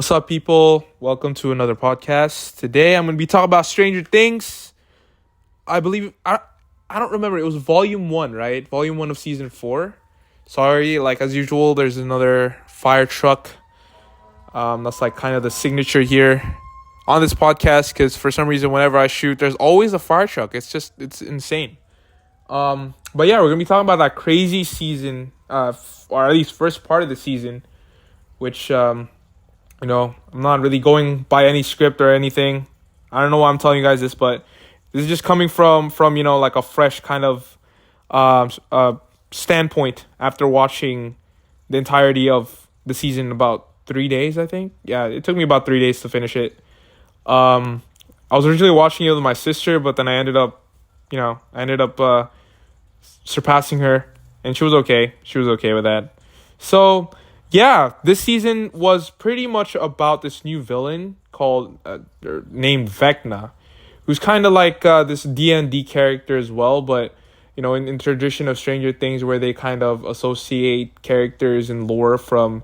What's up, people? Welcome to another podcast. Today, I'm going to be talking about Stranger Things. I believe I don't remember. It was Vol.1, right? Vol.1 of season 4. Sorry, like as usual, there's another fire truck. That's like kind of the signature here on this podcast because for some reason, whenever I shoot, there's always a fire truck. It's insane. But yeah, we're gonna be talking about that crazy season, or at least first part of the season, which I'm not really going by any script or anything. I don't know why I'm telling you guys this, but this is just coming from like a fresh kind of standpoint after watching the entirety of the season in about 3 days, I think. Yeah, it took me about 3 days to finish it. I was originally watching it with my sister, but then I ended up surpassing her, and she was okay. She was okay with that. So yeah, this season was pretty much about this new villain named Vecna, who's kind of like this D&D character as well, but in tradition of Stranger Things, where they kind of associate characters and lore from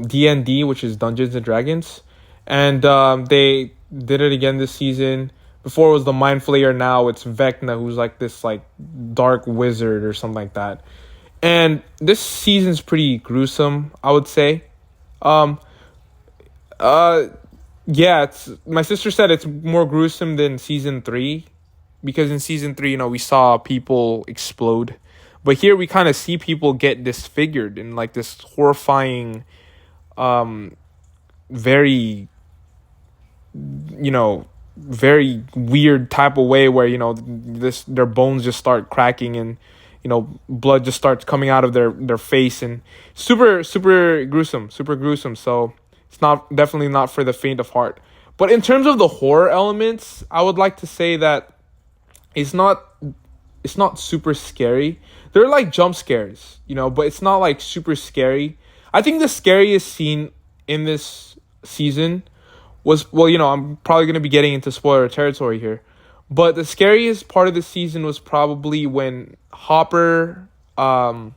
D&D, which is Dungeons and Dragons, and they did it again this season. Before it was the Mind Flayer, now it's Vecna, who's like this like dark wizard or something like that. And this season's pretty gruesome, I would say. It's my sister said it's more gruesome than season 3, because in season 3, we saw people explode, but here we kind of see people get disfigured in like this horrifying, very, very weird type of way where their bones just start cracking and blood just starts coming out of their face, and super gruesome. So it's definitely not for the faint of heart. But in terms of the horror elements, I would like to say that it's not super scary. They're like jump scares, but it's not like super scary. I think the scariest scene in this season was, I'm probably going to be getting into spoiler territory here, but the scariest part of the season was probably when Hopper... oh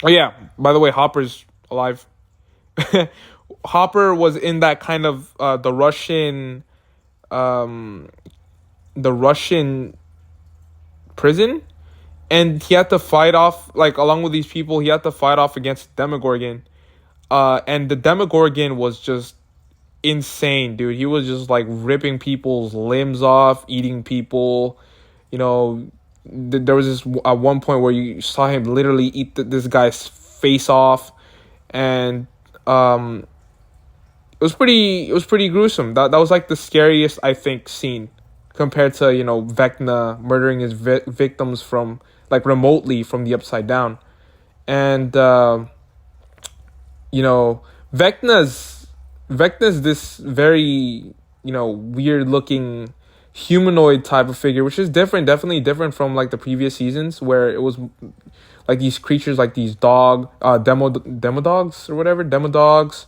yeah, by the way, Hopper's alive. Hopper was in that kind of the Russian prison, and he had to fight off, like, along with these people, he had to fight off against Demogorgon. And the Demogorgon was just insane, dude. He was just like ripping people's limbs off, eating people. There was this at one point where you saw him literally eat this guy's face off, and it was pretty gruesome. That was like the scariest, I think, scene compared to Vecna murdering his victims from like remotely from the Upside Down. And Vecna's this very, weird looking humanoid type of figure, which is definitely different from like the previous seasons, where it was like these creatures, like these demo dogs or whatever, demo dogs,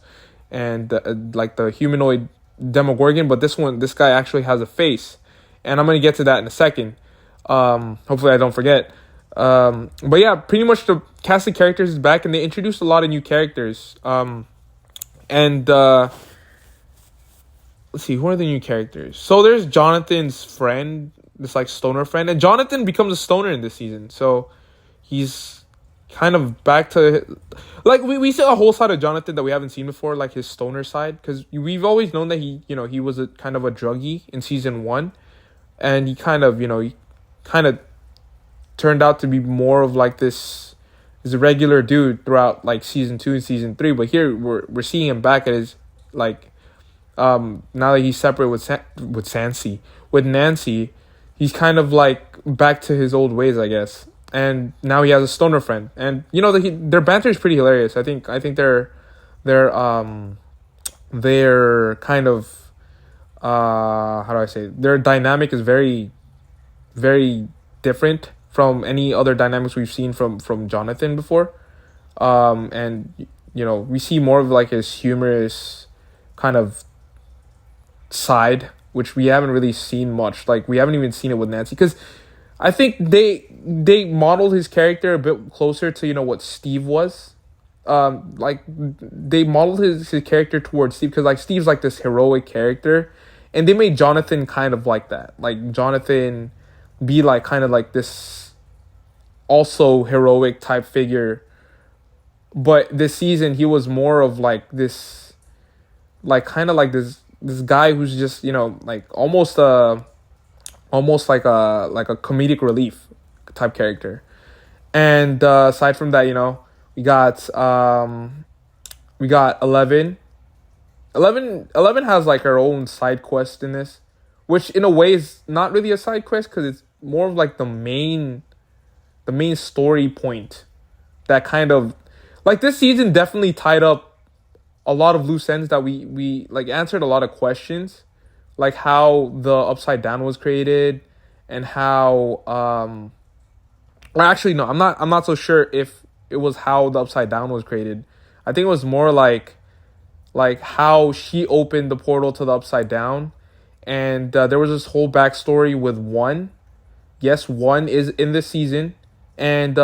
and like the humanoid Demogorgon. But this guy actually has a face, and I'm gonna get to that in a second. Hopefully I don't forget. But yeah, pretty much the cast of characters is back, and they introduced a lot of new characters. And let's see, who are the new characters? So there's Jonathan's friend, this like stoner friend, and Jonathan becomes a stoner in this season. So he's kind of back to like we see a whole side of Jonathan that we haven't seen before, like his stoner side, because we've always known that he was a kind of a druggie in season 1, and he kind of turned out to be more of like this is a regular dude throughout like season 2 and season 3, but here we're seeing him back at his like now that he's separate with Nancy, he's kind of like back to his old ways, I guess. And now he has a stoner friend, and their banter is pretty hilarious. I think their kind of how do I say it? Their dynamic is very, very different from any other dynamics we've seen from Jonathan before. And we see more of like his humorous kind of side, which we haven't really seen much. Like we haven't even seen it with Nancy, because I think they modeled his character a bit closer to what Steve was like they modeled his character towards Steve, because like Steve's like this heroic character, and they made Jonathan kind of like that. Like Jonathan be like kind of like this also heroic type figure, but this season he was more of like this, like kind of like this guy who's just, like almost like a comedic relief type character. And aside from that, we got we got 11. 11 has like her own side quest in this, which in a way is not really a side quest, because it's more of like the main story point that kind of, like, this season definitely tied up a lot of loose ends that we like answered a lot of questions, like how the Upside Down was created, and how or actually no, I'm not so sure if it was how the Upside Down was created. I think it was more like how she opened the portal to the Upside Down, and there was this whole backstory with One. Yes, One is in this season, and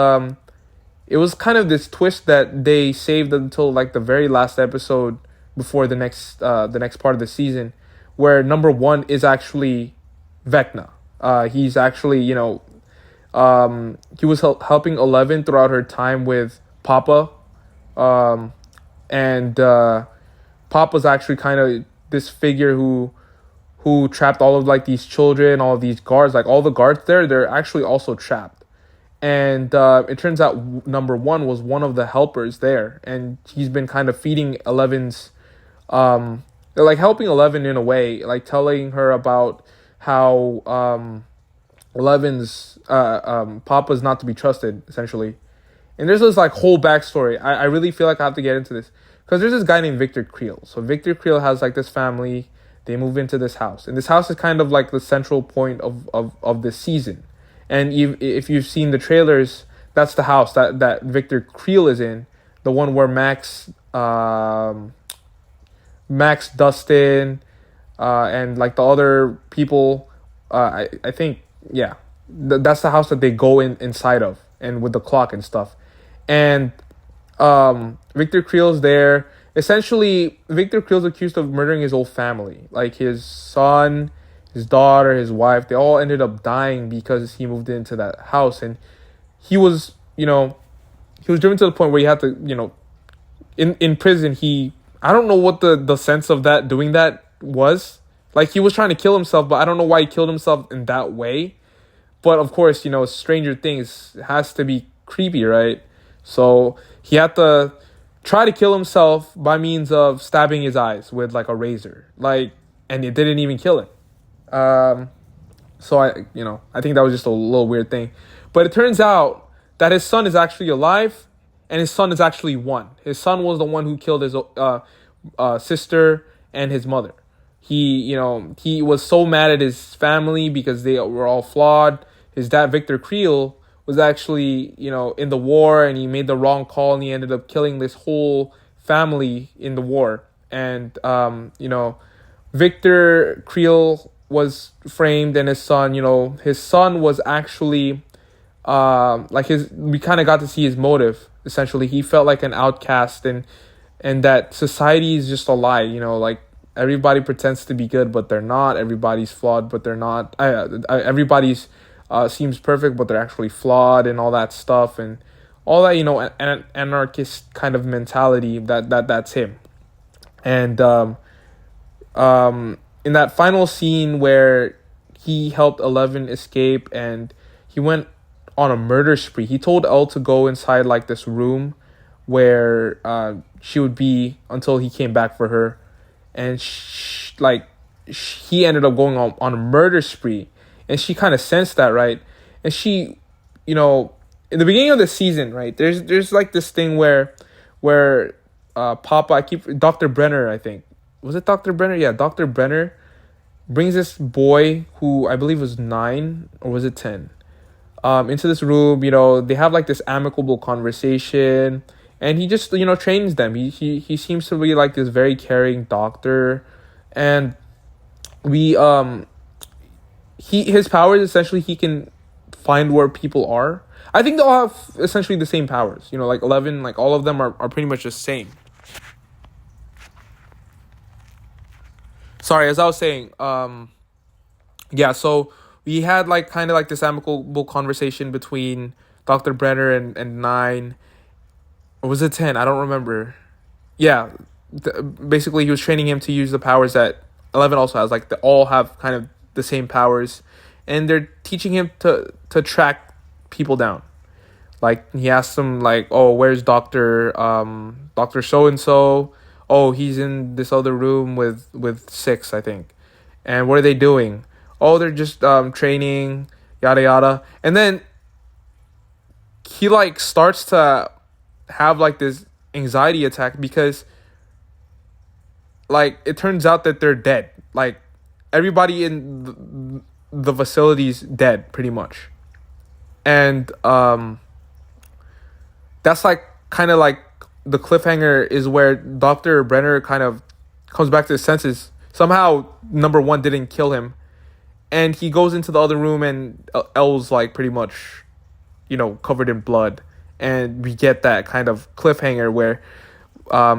it was kind of this twist that they saved until like the very last episode before the next part of the season, where number one is actually Vecna. He's actually, he was helping 11 throughout her time with Papa, and Papa's actually kind of this figure who trapped all of like these children, all of these guards, like all the guards there, they're actually also trapped. And it turns out number one was one of the helpers there, and he's been kind of feeding 11's, like helping 11 in a way, like telling her about how 11's Papa's not to be trusted, essentially. And there's this like whole backstory. I really feel like I have to get into this, because there's this guy named Victor Creel. So Victor Creel has like this family. They move into this house, and this house is kind of like the central point of this season. And if you've seen the trailers, that's the house that Victor Creel is in, the one where Max, Dustin, and like the other people, I think, yeah, that's the house that they go inside of, and with the clock and stuff. And Victor Creel's there. Essentially, Victor Creel's accused of murdering his whole family, like his son, his daughter, his wife. They all ended up dying because he moved into that house, and he was driven to the point where he had to, in prison. I don't know what the sense of that, doing that was. Like, he was trying to kill himself, but I don't know why he killed himself in that way. But of course, Stranger Things has to be creepy, right? So he had to try to kill himself by means of stabbing his eyes with like a razor, and it didn't even kill him. So I think that was just a little weird thing. But it turns out that his son is actually alive, and his son is actually One. His son was the one who killed his sister and his mother. He was so mad at his family because they were all flawed. His dad, Victor Creel, was actually, in the war, and he made the wrong call, and he ended up killing this whole family in the war. And, Victor Creel was framed, and his son was actually, we kind of got to see his motive. Essentially, he felt like an outcast, and that society is just a lie. Like, everybody pretends to be good, but they're not. Everybody's flawed, but they're not. Everybody's seems perfect, but they're actually flawed, and all that stuff, and all that, an anarchist kind of mentality. That's him. And in that final scene where he helped 11 escape, and he went on a murder spree. He told Elle to go inside like this room where she would be until he came back for her, and he ended up going on a murder spree, and she kind of sensed that, right? And she, in the beginning of the season, right, there's like this thing where Papa, Dr. Brenner, I think, was it Dr. Brenner? Yeah, Dr. Brenner brings this boy who I believe was 9, or was it 10, into this room. They have like this amicable conversation, and he just, trains them. He seems to be like this very caring doctor, and his power is essentially he can find where people are. I think they all have essentially the same powers. You know, like 11, like all of them are pretty much the same. Sorry, as I was saying, yeah, so we had like kind of like this amicable conversation between Dr. Brenner and Nine. Or was it 10? I don't remember. Yeah, basically he was training him to use the powers that 11 also has. Like they all have kind of the same powers, and they're teaching him to track people down. Like he asks them like, "Oh, where's Doctor so and so? Oh, he's in this other room with six, I think." And what are they doing? Oh, they're just training, yada yada. And then he like starts to have like this anxiety attack because like it turns out that they're dead. Like everybody in the facility's dead pretty much. And that's like kind of like the cliffhanger is where Dr. Brenner kind of comes back to his senses. Somehow number one didn't kill him. And he goes into the other room and L's like pretty much, you know, covered in blood. And we get that kind of cliffhanger where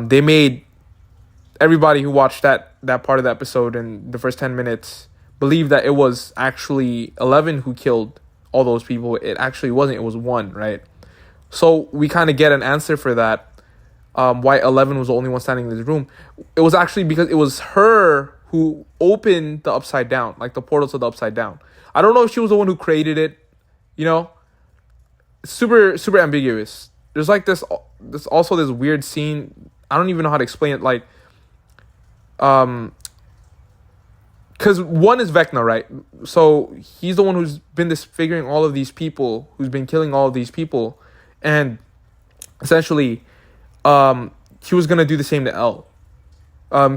they made everybody who watched that part of the episode in the first 10 minutes believe that it was actually 11 who killed all those people. It actually wasn't. It was 1, right? So we kind of get an answer for that. Why 11 was the only one standing in this room. It was actually because it was her who opened the upside down, like the portal to the upside down. I don't know if she was the one who created it, you know? Super, super ambiguous. There's like this also this weird scene. I don't even know how to explain it. Like, because one is Vecna, right? So he's the one who's been disfiguring all of these people, who's been killing all of these people. And essentially, he was going to do the same to L.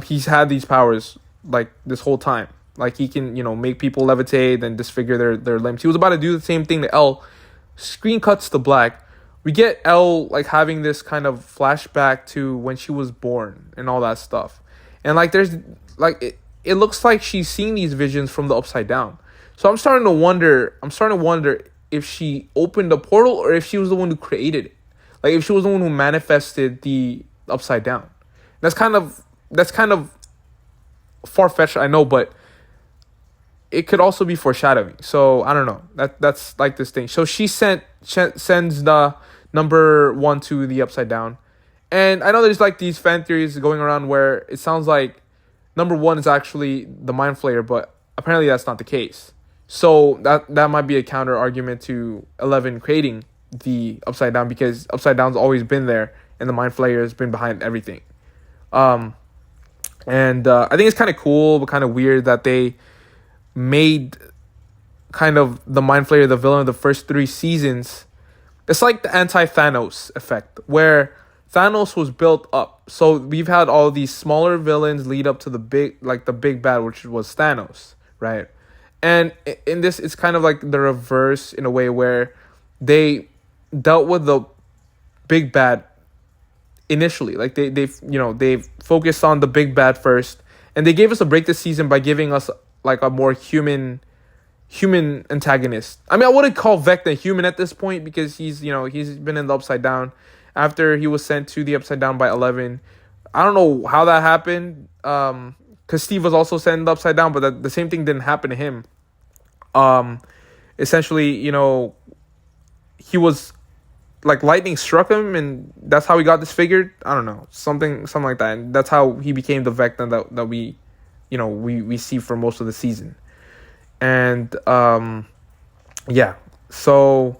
He's had these powers like this whole time. Like he can, you know, make people levitate and disfigure their limbs. He was about to do the same thing to L. Screen cuts to black. We get L like having this kind of flashback to when she was born and all that stuff. And like there's like it looks like she's seeing these visions from the upside down. So I'm starting to wonder if she opened a portal or if she was the one who created it. Like if she was the one who manifested the upside down. That's kind of far-fetched, I know, but it could also be foreshadowing. So I don't know. That's like this thing. So she sends the number 1 to the upside down. And I know there's like these fan theories going around where it sounds like number 1 is actually the mind flayer, but apparently that's not the case. So that might be a counter argument to 11 creating the upside down, because upside down's always been there and the mind flayer has been behind everything. I think it's kind of cool but kind of weird that they made kind of the mind flayer the villain of the first 3 seasons. It's like the anti-Thanos effect where Thanos was built up. So we've had all these smaller villains lead up to the big bad, which was Thanos, right? And in this, it's kind of like the reverse in a way where they dealt with the big bad initially. Like they focused on the big bad first, and they gave us a break this season by giving us like a more human antagonist. I mean, I wouldn't call Vecna human at this point because he's been in the upside down after he was sent to the upside down by 11. I don't know how that happened. Because Steve was also sent in the upside down, but the same thing didn't happen to him. Essentially, he was like lightning struck him, and that's how he got disfigured. I don't know, something like that. And that's how he became the Vecna that we see for most of the season. And yeah. So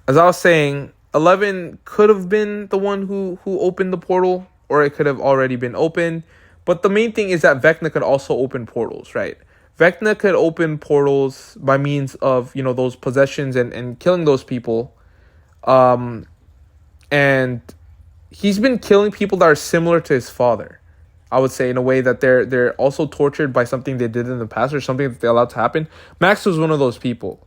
as I was saying, 11 could have been the one who opened the portal, or it could have already been opened. But the main thing is that Vecna could also open portals, right? Vecna could open portals by means of, those possessions and killing those people. And he's been killing people that are similar to his father, I would say, in a way that they're also tortured by something they did in the past or something that they allowed to happen. Max was one of those people,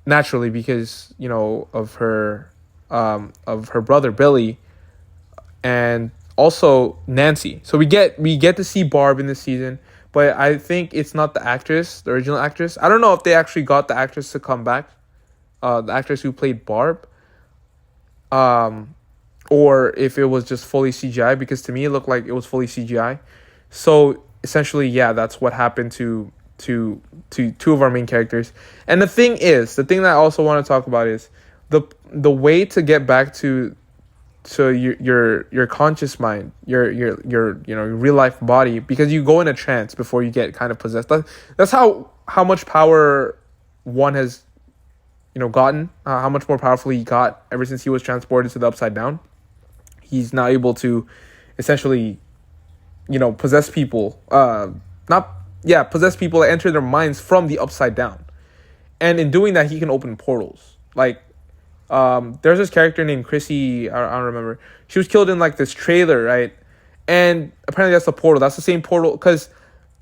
naturally, because, of her brother, Billy, and also Nancy. So we get to see Barb in this season, but I think it's not the original actress. I don't know if they actually got the actress to come back. the actress who played Barb, um, or if it was just fully CGI. Because to me, it looked like it was fully CGI. So essentially, yeah, that's what happened to two of our main characters. And the thing that I also want to talk about is the way to get back to your conscious mind, your your real life body, because you go in a trance before you get kind of possessed. That's how much power one has gotten, how much more powerful he got ever since he was transported to the Upside Down. He's now able to essentially possess people, not yeah possess people that enter their minds from the Upside Down. And in doing that, he can open portals. Like, there's this character named Chrissy. I don't remember. She was killed in like this trailer, right? And apparently that's the portal. That's the same portal, because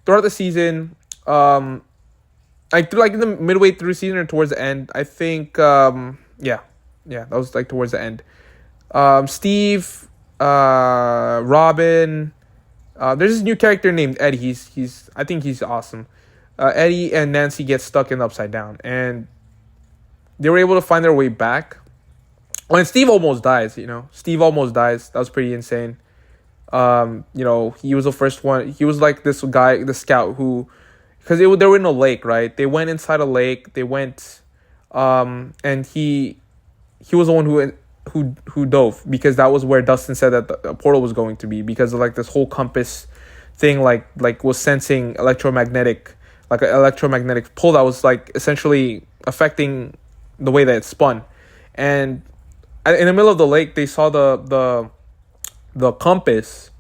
throughout the season, like in the midway through the season or towards the end, I think, yeah, that was like towards the end. Steve, Robin. There's this new character named Eddie. I think he's awesome. Eddie and Nancy get stuck in the Upside Down, and they were able to find their way back. When Steve almost dies, Steve almost dies. That was pretty insane. He was the first one. He was like this guy, the scout who, because they were in a lake, right? They went inside a lake. They went, and he was the one who dove, because that was where Dustin said that the portal was going to be, because of like this whole compass thing, like was sensing electromagnetic pull that was like essentially affecting the way that it spun. And in the middle of the lake, they saw the compass,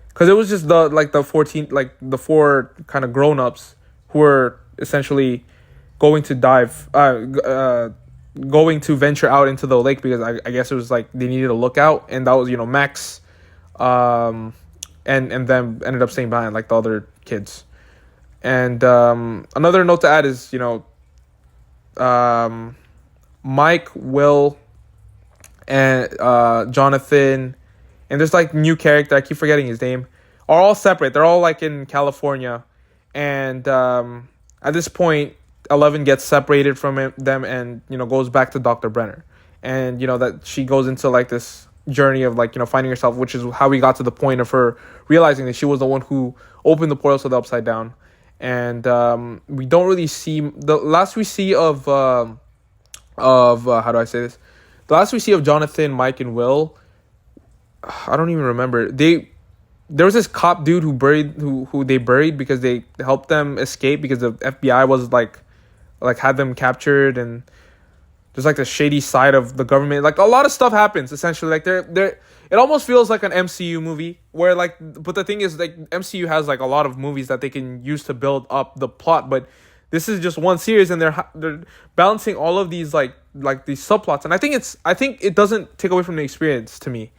because it was just the four kind of grown-ups who were essentially going to going to venture out into the lake, because I guess it was like they needed a lookout, and that was Max, and them ended up staying behind like the other kids. And another note to add is Mike, Will, and Jonathan, and there's like new character, I keep forgetting his name, are all separate. They're all like in California, and at this point, 11 gets separated from them and goes back to Dr. Brenner, and that she goes into like this journey of like finding herself, which is how we got to the point of her realizing that she was the one who opened the portals to the Upside Down. And we don't really see the last we see of how do I say this? The last we see of Jonathan, Mike, and Will, I don't even remember. There was this cop dude who they buried because they helped them escape, because the FBI was like had them captured, and there's like the shady side of the government. Like a lot of stuff happens essentially. Like it almost feels like an MCU movie where but the thing is, like, MCU has like a lot of movies that they can use to build up the plot, but this is just one series, and they're balancing all of these like these subplots. And I think it doesn't take away from the experience to me.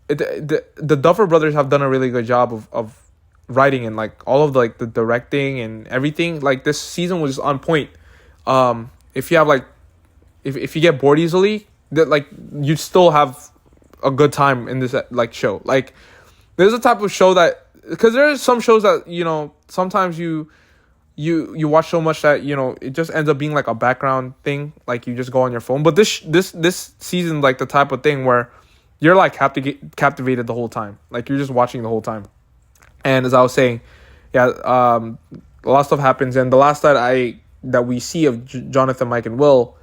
The Duffer Brothers have done a really good job of writing, and like all of the directing and everything. Like this season was on point. If you have if you get bored easily, that like you still have a good time in this like show. Like there's a type of show that, because there are some shows that sometimes you watch so much that it just ends up being like a background thing, like you just go on your phone. But this season, like the type of thing where you're like captivated the whole time, like you're just watching the whole time. And as I was saying, yeah, a lot of stuff happens, and the last that we see of Jonathan, Mike, and Will,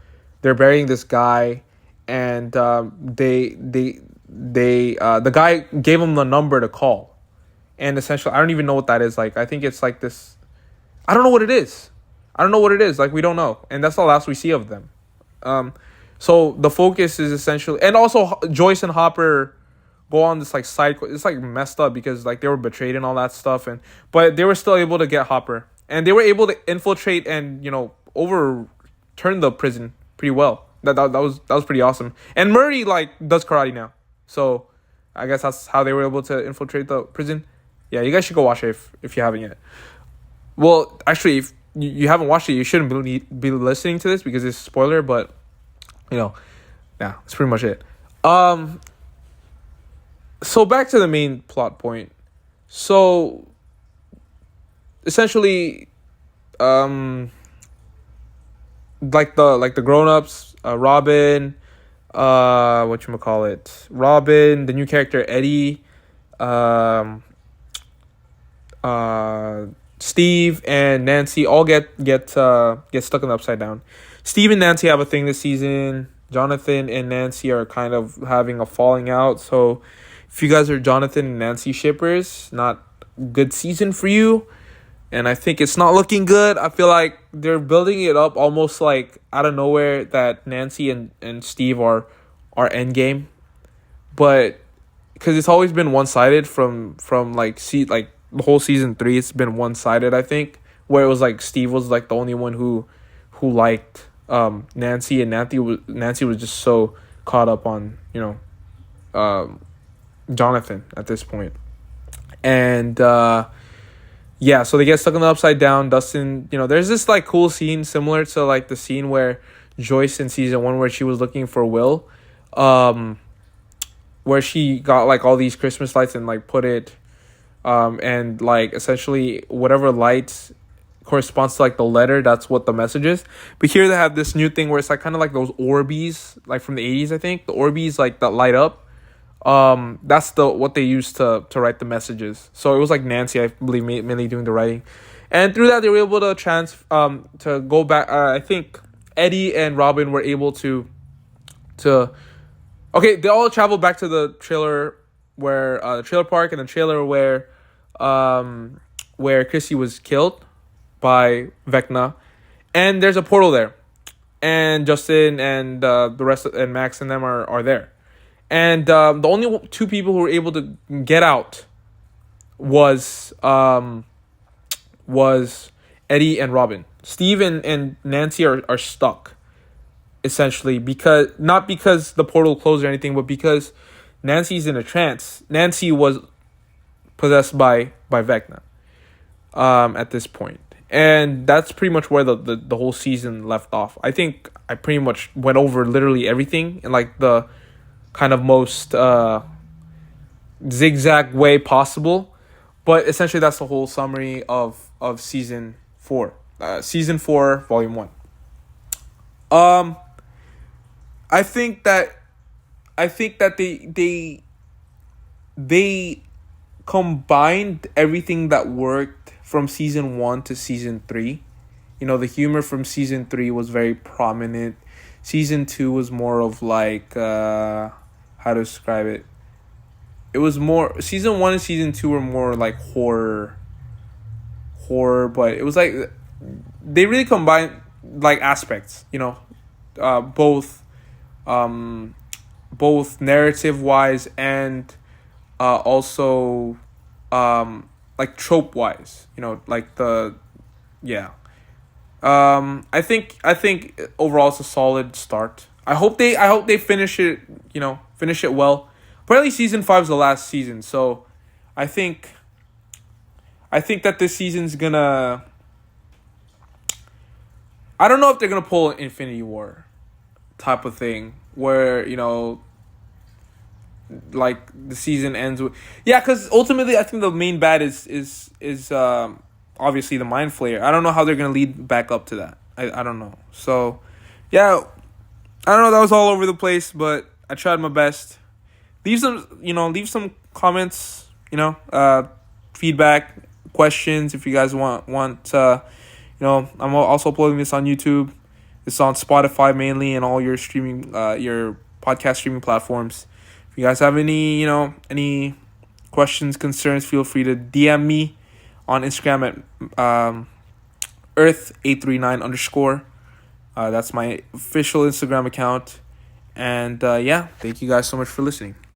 they're burying this guy, and the guy gave him the number to call, and essentially I don't even know what that is. Like I think it's like this, I don't know what it is. Like we don't know, and that's the last we see of them. So the focus is essentially, and also Joyce and Hopper go on this like side. It's like messed up because like they were betrayed and all that stuff, but they were still able to get Hopper, and they were able to infiltrate and overturn the prison pretty well. That was pretty awesome. And Murray like does karate now, so I guess that's how they were able to infiltrate the prison. Yeah, you guys should go watch it if you haven't yet. Well, actually, if you haven't watched it, you shouldn't be listening to this because it's a spoiler. But yeah, that's pretty much it. So back to the main plot point. So essentially, like the grown-ups Robin, Robin, the new character Eddie, um, uh, Steve and Nancy all get stuck in the upside down. Steve and Nancy have a thing this season. Jonathan and Nancy are kind of having a falling out. So if you guys are Jonathan and Nancy shippers, not good season for you. And I think it's not looking good. I feel like they're building it up almost like out of nowhere that Nancy and Steve are endgame. But because it's always been one-sided from like the whole season 3, it's been one-sided, I think, where it was like Steve was like the only one who liked Nancy, and Nancy was just so caught up on Jonathan at this point. And yeah, so they get stuck in the upside down. Dustin, there's this like cool scene similar to like the scene where Joyce in season 1 where she was looking for Will, where she got like all these Christmas lights and like put it, and like essentially whatever lights corresponds to like the letter, that's what the message is. But here they have this new thing where it's like kind of like those Orbeez, like from the 80s, I think. The Orbeez like that light up. That's what they used to write the messages. So it was like Nancy, I believe, mainly doing the writing, and through that they were able to to go back. I think Eddie and Robin were able to okay, they all traveled back to the trailer where the trailer park and the trailer where Chrissy was killed by Vecna, and there's a portal there, and Justin and the rest and Max and them are there. And the only 2 people who were able to get out was Eddie and Robin. Steve and Nancy are stuck, essentially, not because the portal closed or anything, but because Nancy's in a trance. Nancy was possessed by Vecna at this point. And that's pretty much where the whole season left off. I think I pretty much went over literally everything in like the kind of most zigzag way possible, but essentially that's the whole summary of season 4, volume 1. I think that they combined everything that worked from season 1 to season 3. The humor from season 3 was very prominent. Season 2 was more of like how to describe it. It was more season 1 and season 2 were more like horror, but it was like they really combined like aspects, both narrative wise and also like trope wise, like the I think overall it's a solid start. I hope they finish it well. Apparently season 5 is the last season, so I think that this season's gonna, I don't know if they're gonna pull an Infinity War type of thing where like the season ends with, because ultimately I think the main bad is obviously the Mind Flayer. I don't know how they're gonna lead back up to that. I don't know. So yeah, I don't know. That was all over the place, but I tried my best. Leave some comments. Feedback, questions if you guys want. I'm also uploading this on YouTube. It's on Spotify mainly and all your streaming, your podcast streaming platforms. If you guys have any questions, concerns, feel free to DM me on Instagram at earth839_. That's my official Instagram account. And thank you guys so much for listening.